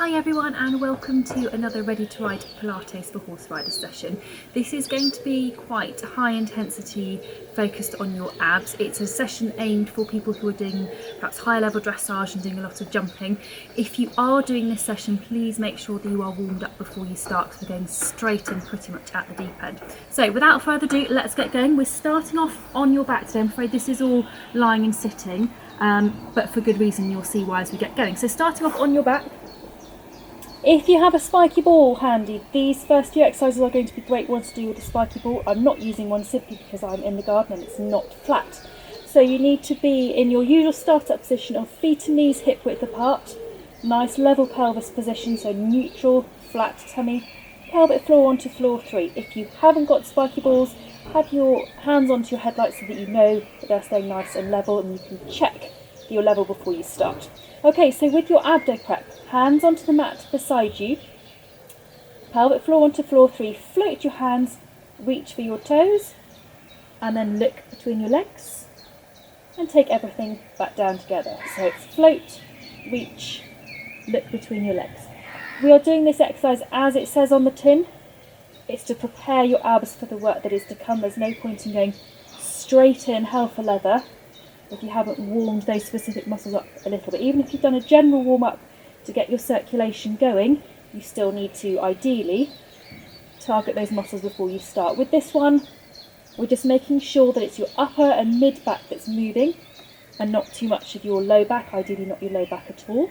Hi everyone, and welcome to another Ready to Ride Pilates for Horse Riders session. This is going to be quite high intensity, focused on your abs. It's a session aimed for people who are doing perhaps higher level dressage and doing a lot of jumping. If you are doing this session, please make sure that you are warmed up before you start, because we're going straight in pretty much at the deep end. So without further ado, let's get going. We're starting off on your back today. I'm afraid this is all lying and sitting, but for good reason. You'll see why as we get going. So starting off on your back. If you have a spiky ball handy, these first few exercises are going to be great ones to do with a spiky ball. I'm not using one simply because I'm in the garden and it's not flat. So you need to be in your usual start-up position of feet and knees hip width apart, nice level pelvis position, so neutral, flat tummy, pelvic floor onto floor 3. If you haven't got spiky balls, have your hands onto your headlights so that you know that they're staying nice and level, and you can check your level before you start. Okay, so with your abdo prep, hands onto the mat beside you, pelvic floor onto floor 3, float your hands, reach for your toes, and then look between your legs, and take everything back down together. So it's float, reach, look between your legs. We are doing this exercise as it says on the tin. It's to prepare your abs for the work that is to come. There's no point in going straight in hell for leather if you haven't warmed those specific muscles up a little bit. Even if you've done a general warm-up to get your circulation going, you still need to ideally target those muscles before you start. With this one, we're just making sure that it's your upper and mid back that's moving and not too much of your low back, ideally not your low back at all.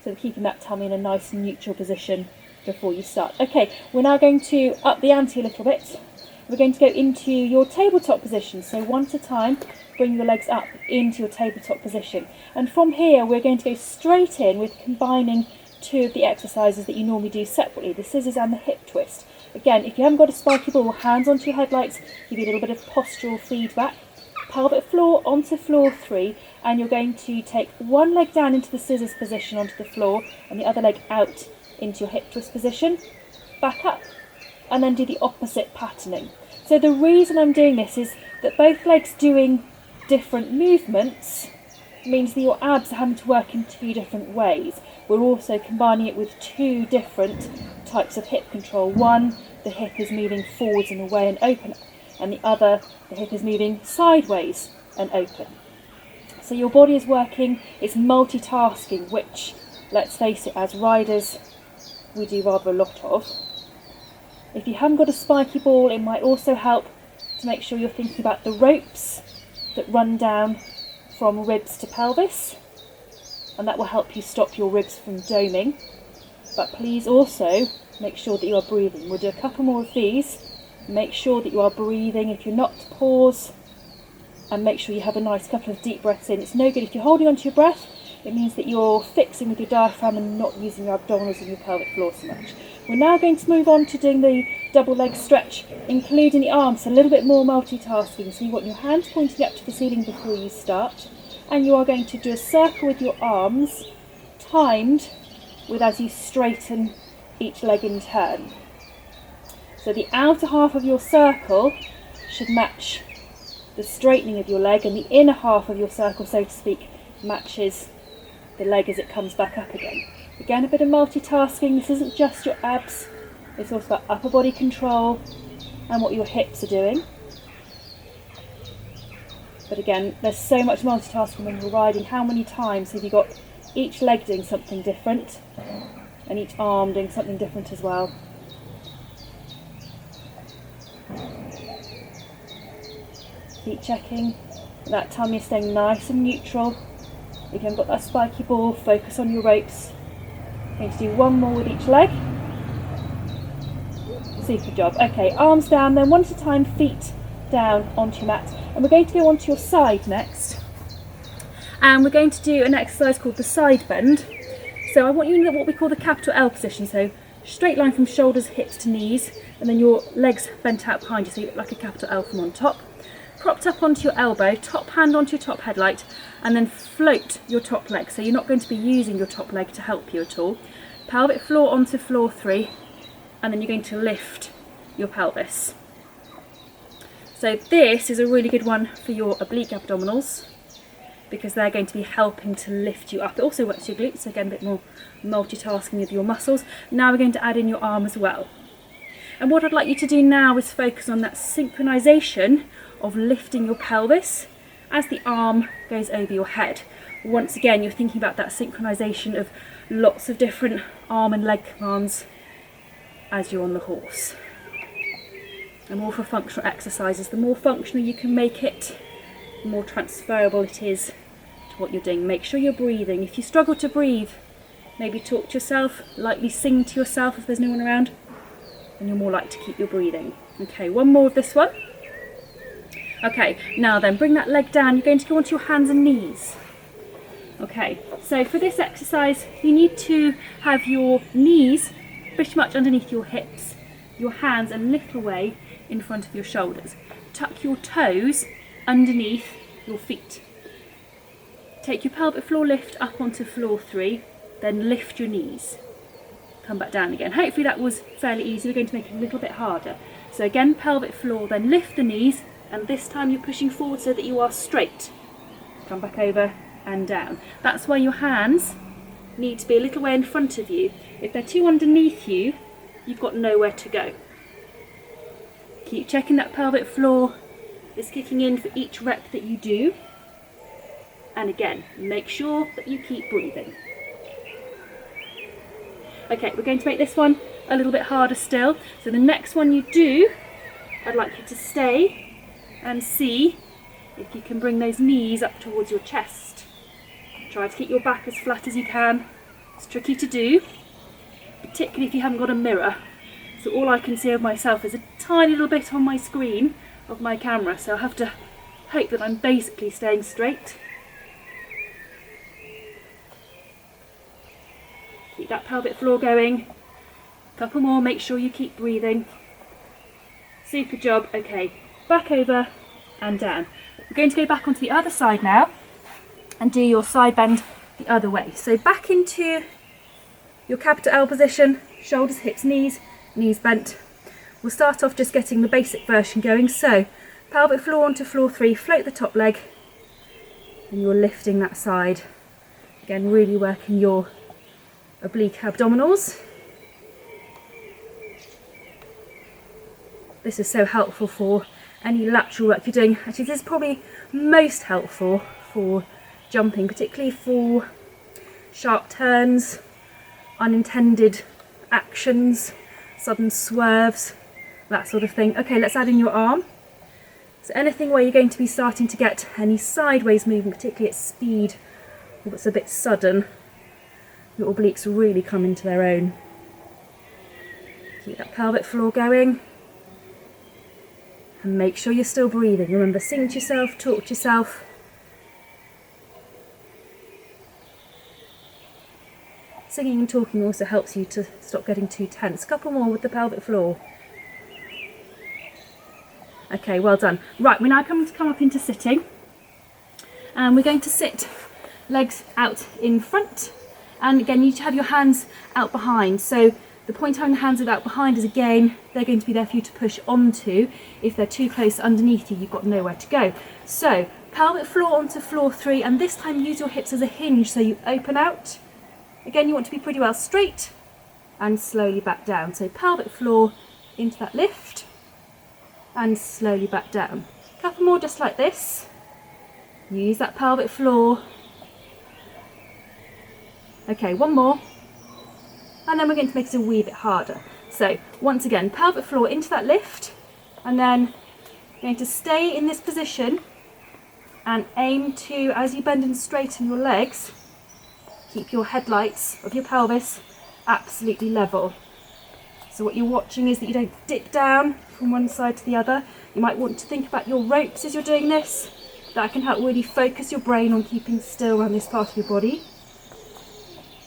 So keeping that tummy in a nice neutral position before you start. Okay, we're now going to up the ante a little bit. We're going to go into your tabletop position. So one at a time, bring your legs up into your tabletop position. And from here, we're going to go straight in with combining two of the exercises that you normally do separately, the scissors and the hip twist. Again, if you haven't got a spiky ball, hands onto your headlights, give you a little bit of postural feedback. Pelvic floor onto floor 3, and you're going to take one leg down into the scissors position onto the floor and the other leg out into your hip twist position, back up, and then do the opposite patterning. So the reason I'm doing this is that both legs doing different movements means that your abs are having to work in two different ways. We're also combining it with two different types of hip control. One, the hip is moving forwards and away and open, and the other, the hip is moving sideways and open. So your body is working, it's multitasking, which, let's face it, as riders, we do rather a lot of. If you haven't got a spiky ball, it might also help to make sure you're thinking about the ropes that run down from ribs to pelvis, and that will help you stop your ribs from doming. But please also make sure that you are breathing. We'll do a couple more of these. Make sure that you are breathing. If you're not, pause and make sure you have a nice couple of deep breaths in. It's no good if you're holding onto your breath. It means that you're fixing with your diaphragm and not using your abdominals and your pelvic floor so much. We're now going to move on to doing the double leg stretch, including the arms, so a little bit more multitasking. So you want your hands pointing up to the ceiling before you start, and you are going to do a circle with your arms, timed with as you straighten each leg in turn. So the outer half of your circle should match the straightening of your leg, and the inner half of your circle, so to speak, matches the leg as it comes back up again. Again, a bit of multitasking. This isn't just your abs, it's also about upper body control and what your hips are doing. But again, there's so much multitasking when you're riding. How many times have you got each leg doing something different and each arm doing something different as well? Keep checking that tummy is staying nice and neutral. If you haven't got that spiky ball, focus on your ropes. I'm going to do one more with each leg. Super job. Okay, arms down, then one at a time, feet down onto your mat. And we're going to go onto your side next. And we're going to do an exercise called the side bend. So I want you in what we call the capital L position. So straight line from shoulders, hips to knees, and then your legs bent out behind you, so you look like a capital L from on top. Propped up onto your elbow, top hand onto your top headlight, and then float your top leg. So you're not going to be using your top leg to help you at all. Pelvic floor onto floor 3, and then you're going to lift your pelvis. So this is a really good one for your oblique abdominals. because they're going to be helping to lift you up. It also works your glutes, so again a bit more multitasking with your muscles. Now we're going to add in your arm as well. And what I'd like you to do now is focus on that synchronization of lifting your pelvis as the arm goes over your head. Once again, you're thinking about that synchronization of lots of different arm and leg commands as you're on the horse. And all for functional exercises. The more functional you can make it, the more transferable it is to what you're doing. Make sure you're breathing. If you struggle to breathe, maybe talk to yourself, lightly sing to yourself if there's no one around, and you're more likely to keep your breathing. Okay, one more of this one. Okay, now then, bring that leg down. You're going to go onto your hands and knees. Okay, so for this exercise, you need to have your knees pretty much underneath your hips, your hands a little way in front of your shoulders. Tuck your toes underneath your feet. Take your pelvic floor lift up onto floor 3, then lift your knees. Come back down again. Hopefully that was fairly easy. We're going to make it a little bit harder. So again, pelvic floor, then lift the knees, and this time you're pushing forward so that you are straight. Come back over and down. That's why your hands need to be a little way in front of you. If they're too underneath you, you've got nowhere to go. Keep checking that pelvic floor is kicking in for each rep that you do. And again, make sure that you keep breathing. Okay, we're going to make this one a little bit harder still. So the next one you do, I'd like you to stay and see if you can bring those knees up towards your chest. Try to keep your back as flat as you can. It's tricky to do, particularly if you haven't got a mirror. So all I can see of myself is a tiny little bit on my screen of my camera, so I have to hope that I'm basically staying straight. Keep that pelvic floor going. A couple more, make sure you keep breathing. Super job. Okay, back over and down. We're going to go back onto the other side now and do your side bend the other way. So back into your capital L position, shoulders, hips, knees bent. We'll start off just getting the basic version going. So pelvic floor onto floor 3, float the top leg, and you're lifting that side. Again, really working your oblique abdominals. This is so helpful for any lateral work you're doing. Actually, this is probably most helpful for jumping, particularly for sharp turns, unintended actions, sudden swerves, that sort of thing. Okay, let's add in your arm. So anything where you're going to be starting to get any sideways movement, particularly at speed, or it's a bit sudden, your obliques really come into their own. Keep that pelvic floor going. And make sure you're still breathing. Remember, sing to yourself, talk to yourself. Singing and talking also helps you to stop getting too tense. A couple more with the pelvic floor. Okay, well done. Right, we're now coming to come up into sitting. And we're going to sit legs out in front. And again, you need to have your hands out behind. So the point having the hands out behind is, again, they're going to be there for you to push onto. If they're too close underneath you, you've got nowhere to go. So pelvic floor onto floor 3, and this time use your hips as a hinge so you open out. Again, you want to be pretty well straight and slowly back down. So pelvic floor into that lift and slowly back down. A couple more just like this. Use that pelvic floor. Okay, one more. And then we're going to make it a wee bit harder. So once again, pelvic floor into that lift, and then you're going to stay in this position and aim to, as you bend and straighten your legs, keep your headlights of your pelvis absolutely level. So what you're watching is that you don't dip down from one side to the other. You might want to think about your ropes as you're doing this. That can help really focus your brain on keeping still around this part of your body.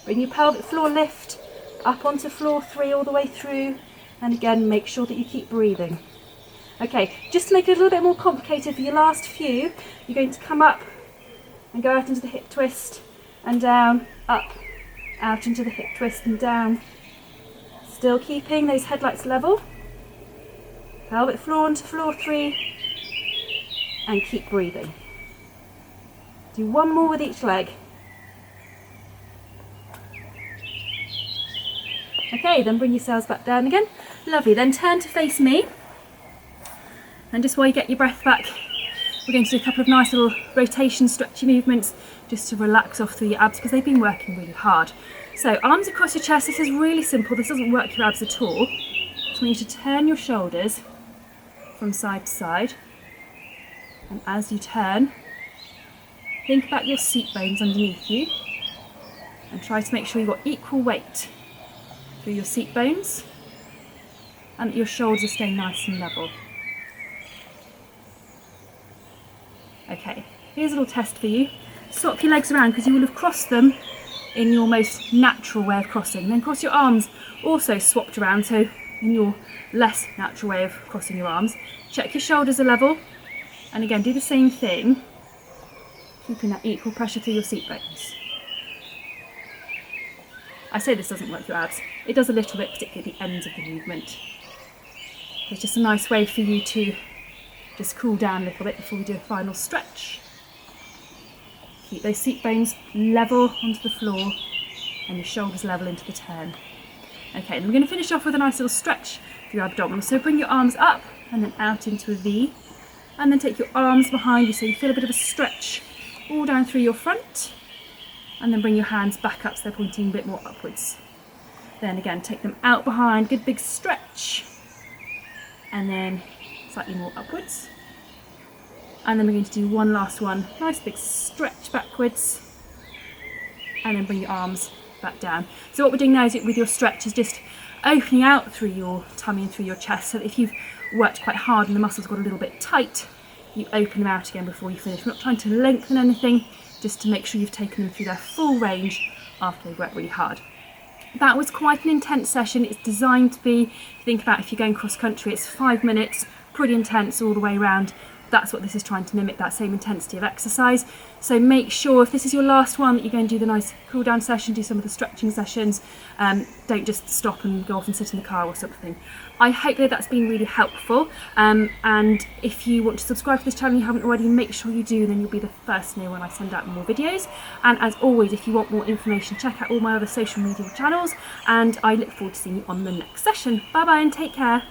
Bring your pelvic floor lift up onto floor 3 all the way through, and again, make sure that you keep breathing. Okay, just to make it a little bit more complicated for your last few, you're going to come up and go out into the hip twist and down, up, out into the hip twist and down. Still keeping those headlights level. Pelvic floor onto floor 3, and keep breathing. Do one more with each leg. Okay, then bring yourselves back down again. Lovely, then turn to face me. And just while you get your breath back, we're going to do a couple of nice little rotation stretchy movements just to relax off through your abs because they've been working really hard. So arms across your chest, this is really simple, this doesn't work your abs at all. So we need to turn your shoulders from side to side. And as you turn, think about your seat bones underneath you and try to make sure you've got equal weight through your seat bones and that your shoulders are staying nice and level. Okay, here's a little test for you. Swap your legs around because you will have crossed them in your most natural way of crossing. Then cross your arms also swapped around, so in your less natural way of crossing your arms. Check your shoulders are level, and again do the same thing, keeping that equal pressure through your seat bones. I say this doesn't work your abs. It does a little bit, particularly at the ends of the movement. It's just a nice way for you to just cool down a little bit before we do a final stretch. Keep those seat bones level onto the floor and your shoulders level into the turn. Okay, and we're going to finish off with a nice little stretch for your abdominals. So bring your arms up and then out into a V, and then take your arms behind you so you feel a bit of a stretch all down through your front, and then bring your hands back up so they're pointing a bit more upwards. Then again, take them out behind, good big stretch, and then slightly more upwards. And then we're going to do one last one, nice big stretch backwards, and then bring your arms back down. So what we're doing now is with your stretch is just opening out through your tummy and through your chest, so that if you've worked quite hard and the muscles got a little bit tight, you open them out again before you finish. We're not trying to lengthen anything, just to make sure you've taken them through their full range after they've worked really hard. That was quite an intense session. It's designed to be, think about if you're going cross country, it's 5 minutes, pretty intense all the way around. That's what this is trying to mimic, that same intensity of exercise. So make sure if this is your last one that you're going to do the nice cool down session, do some of the stretching sessions. Don't just stop and go off and sit in the car or something. I hope that that's been really helpful. And if you want to subscribe to this channel and you haven't already, make sure you do, then you'll be the first to know when I send out more videos. And as always, if you want more information, check out all my other social media channels, and I look forward to seeing you on the next session. Bye bye and take care.